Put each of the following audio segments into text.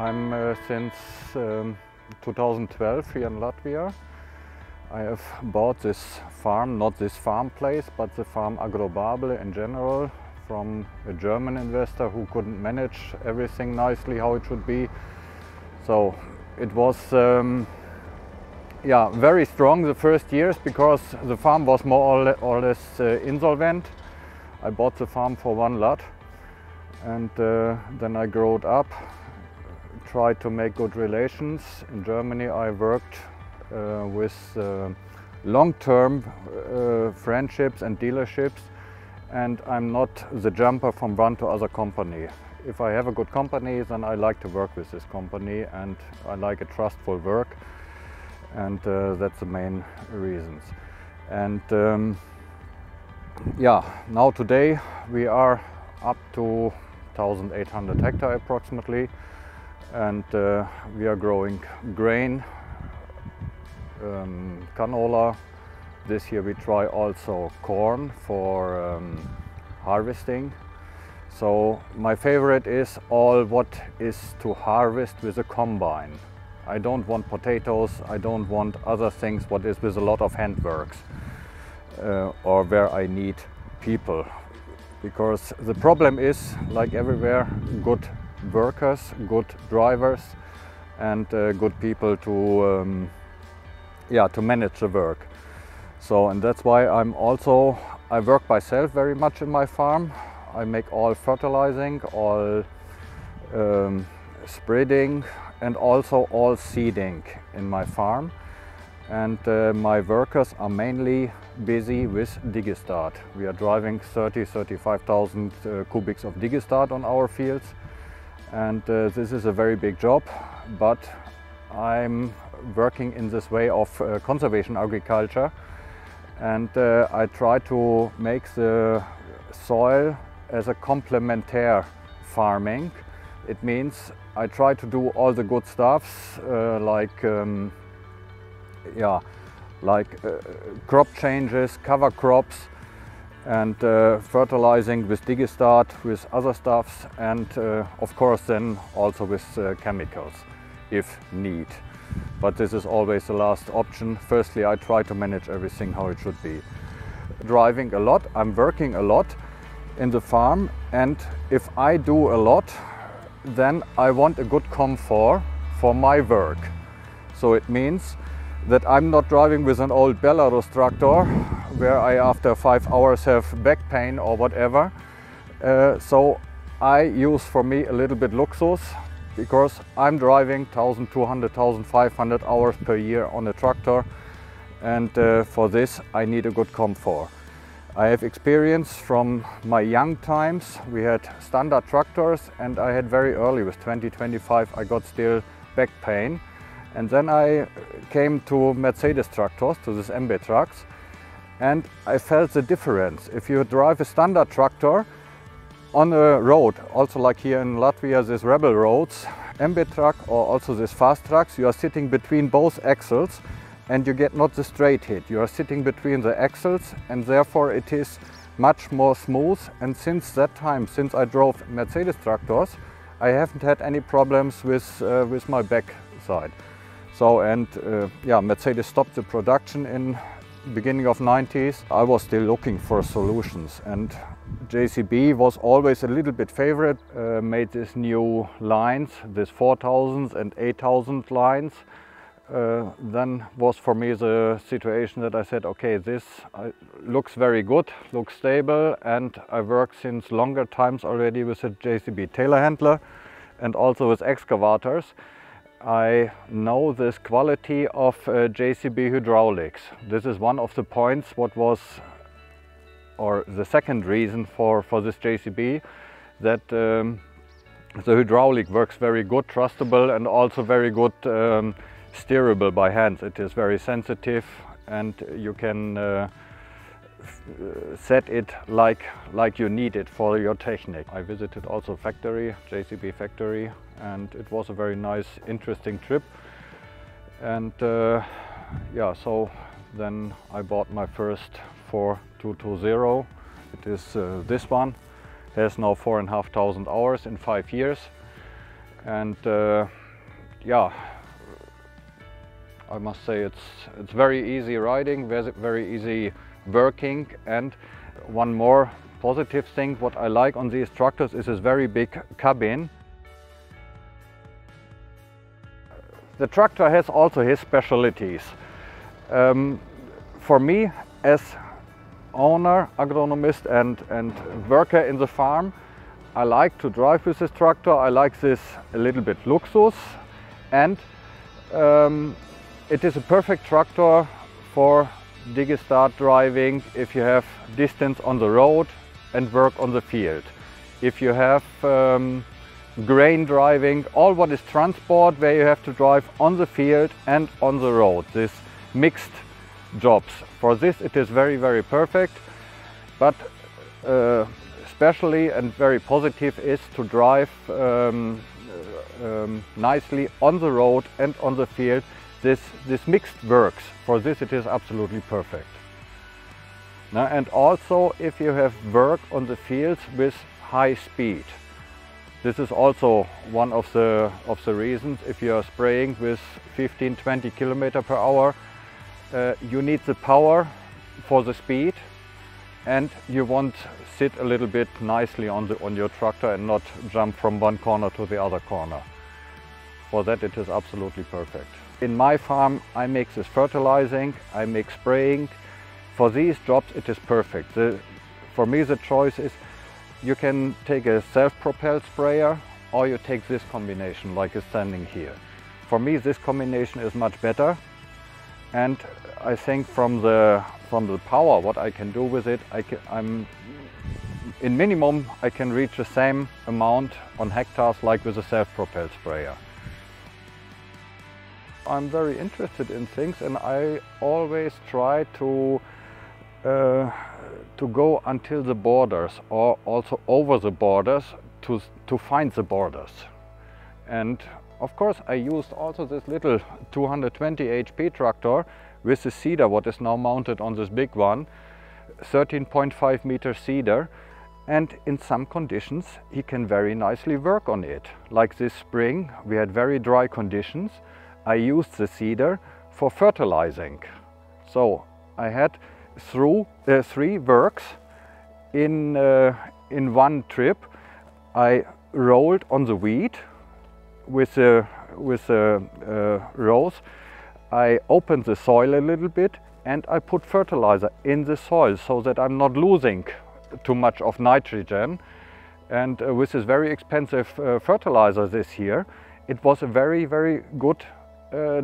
I'm since 2012 here in Latvia. I have bought this farm, not this farm place, but the farm Agrobabel in general, from a German investor who couldn't manage everything nicely how it should be. So it was very strong the first years because the farm was more or less insolvent. I bought the farm for one lot, and then I grew up, tried to make good relations. In Germany I worked with long-term friendships and dealerships, and I'm not the jumper from one to other company. If I have a good company, then I like to work with this company, and I like a trustful work, and that's the main reasons. And now today we are up to 1,800 hectare approximately, and we are growing grain, canola. This year we try also corn for harvesting. So my favorite is all what is to harvest with a combine. I don't want potatoes, I don't want other things what is with a lot of handworks or where I need people. Because the problem is, like everywhere, good workers, good drivers, and good people to manage the work. So, and that's why I work myself very much in my farm. I make all fertilizing, all spreading, and also all seeding in my farm. And my workers are mainly busy with Digistat. We are driving 35,000 cubics of Digistat on our fields. And this is a very big job, but I'm working in this way of conservation agriculture, and I try to make the soil as a complementary farming. It means I try to do all the good stuffs like crop changes, cover crops, and fertilizing with Digistat, with other stuffs, and of course then also with chemicals if need. But this is always the last option. Firstly, I try to manage everything how it should be. Driving a lot, I'm working a lot in the farm, and if I do a lot, then I want a good comfort for my work. So it means that I'm not driving with an old Belarus tractor where I after 5 hours have back pain or whatever. So I use for me a little bit luxus, because I'm driving 1,200, 1,500 hours per year on a tractor, and for this I need a good comfort. I have experience from my young times. We had standard tractors, and I had very early, with 20, 25, I got still back pain. And then I came to Mercedes tractors, to these MB trucks, and I felt the difference. If you drive a standard tractor on a road, also like here in Latvia, these rebel roads, MB truck or also these fast trucks, you are sitting between both axles and you get not the straight hit. You are sitting between the axles, and therefore it is much more smooth. And since that time, since I drove Mercedes tractors, I haven't had any problems with my back side. So, and Mercedes stopped the production in beginning of 90s. I was still looking for solutions, and JCB was always a little bit favorite, made these new lines, these 4,000 and 8,000 lines. Then was for me the situation that I said, okay, this looks very good, looks stable, and I work since longer times already with a JCB telehandler and also with excavators. I know this quality of JCB hydraulics. This is one of the points what was, or the second reason for this JCB, that the hydraulic works very good, trustable, and also very good steerable by hand. It is very sensitive, and you can set it like you need it for your technique. I visited also factory, JCB factory, and it was a very nice, interesting trip. And so then I bought my first 4220. It is this one. Has now 4,500 hours in 5 years. And yeah, I must say it's very easy riding, very easy working. And one more positive thing what I like on these tractors is this very big cabin. The tractor has also his specialties. For me, as owner, agronomist and worker in the farm, I like to drive with this tractor. I like this a little bit luxus, and it is a perfect tractor for Digistart driving if you have distance on the road and work on the field. If you have grain driving, all what is transport where you have to drive on the field and on the road, this mixed jobs. For this it is very perfect, but especially and very positive is to drive nicely on the road and on the field. This mixed works. For this it is absolutely perfect. Now, and also if you have work on the fields with high speed, this is also one of the reasons. If you are spraying with 15-20 km/h, you need the power for the speed, and you want to sit a little bit nicely on your tractor and not jump from one corner to the other corner. For that it is absolutely perfect. In my farm I make this fertilizing, I make spraying. For these jobs it is perfect. For me the choice is you can take a self-propelled sprayer or you take this combination like is standing here. For me this combination is much better, and I think from the power what I can do with it, in minimum I can reach the same amount on hectares like with a self-propelled sprayer. I'm very interested in things, and I always try to go until the borders or also over the borders to find the borders. And of course I used also this little 220 HP tractor with the seeder what is now mounted on this big one, 13.5 meter seeder, and in some conditions he can very nicely work on it. Like this spring we had very dry conditions. I used the seeder for fertilizing. So I had three works in one trip. I rolled on the wheat with the rows. I opened the soil a little bit and I put fertilizer in the soil so that I'm not losing too much of nitrogen. And with this very expensive fertilizer this year, it was a very good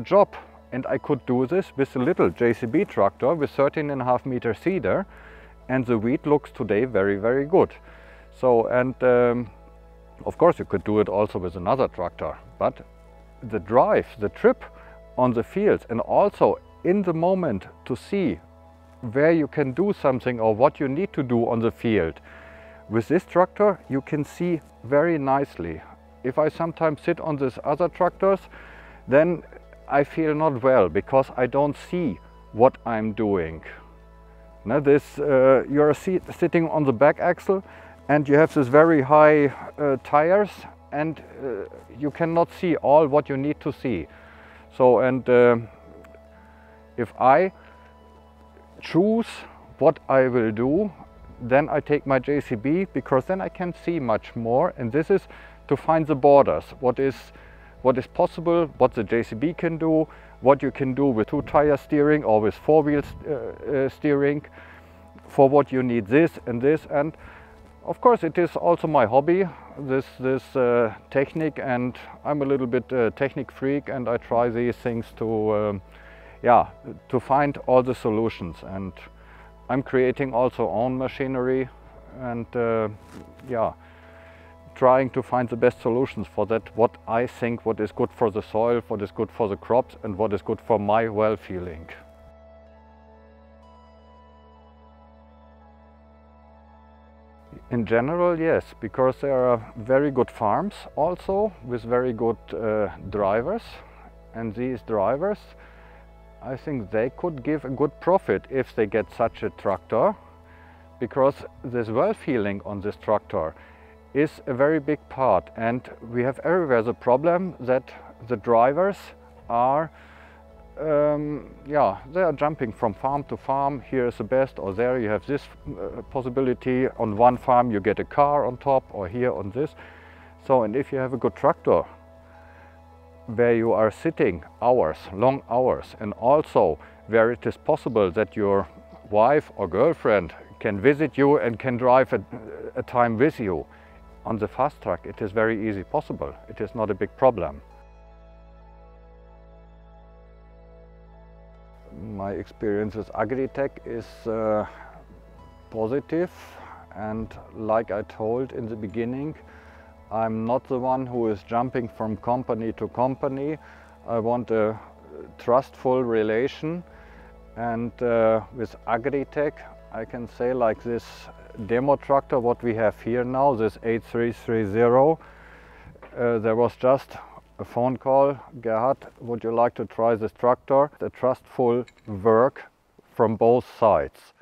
job. And I could do this with a little JCB tractor with 13.5 meter seeder, and the wheat looks today very good. So, and of course you could do it also with another tractor, but the drive, the trip on the fields, and also in the moment to see where you can do something or what you need to do on the field. With this tractor you can see very nicely. If I sometimes sit on these other tractors, then I feel not well because I don't see what I'm doing. Now you're sitting on the back axle and you have this very high tires, and you cannot see all what you need to see. So, and if I choose what I will do, then I take my JCB, because then I can see much more, and this is to find the borders. What is possible, what the JCB can do, what you can do with two-tire steering or with four-wheel steering, for what you need this. And of course it is also my hobby, this technique, and I'm a little bit technique freak, and I try these things to find all the solutions. And I'm creating also own machinery, and trying to find the best solutions for that, what I think what is good for the soil, what is good for the crops, and what is good for my well-feeling. In general, yes, because there are very good farms also with very good drivers, and these drivers, I think they could give a good profit if they get such a tractor, because this well-feeling on this tractor is a very big part, and we have everywhere the problem that the drivers are they are jumping from farm to farm. Here is the best, or there you have this possibility. On one farm you get a car on top, or here on this. So, and if you have a good tractor where you are sitting hours, long hours, and also where it is possible that your wife or girlfriend can visit you and can drive a time with you, on the fast track it is very easy possible. It is not a big problem. My experience with Agritech is positive, and like I told in the beginning, I'm not the one who is jumping from company to company. I want a trustful relation, and with Agritech I can say, like this demo tractor what we have here now, this 8330, there was just a phone call: Gerhard, would you like to try this tractor? A trustful work from both sides.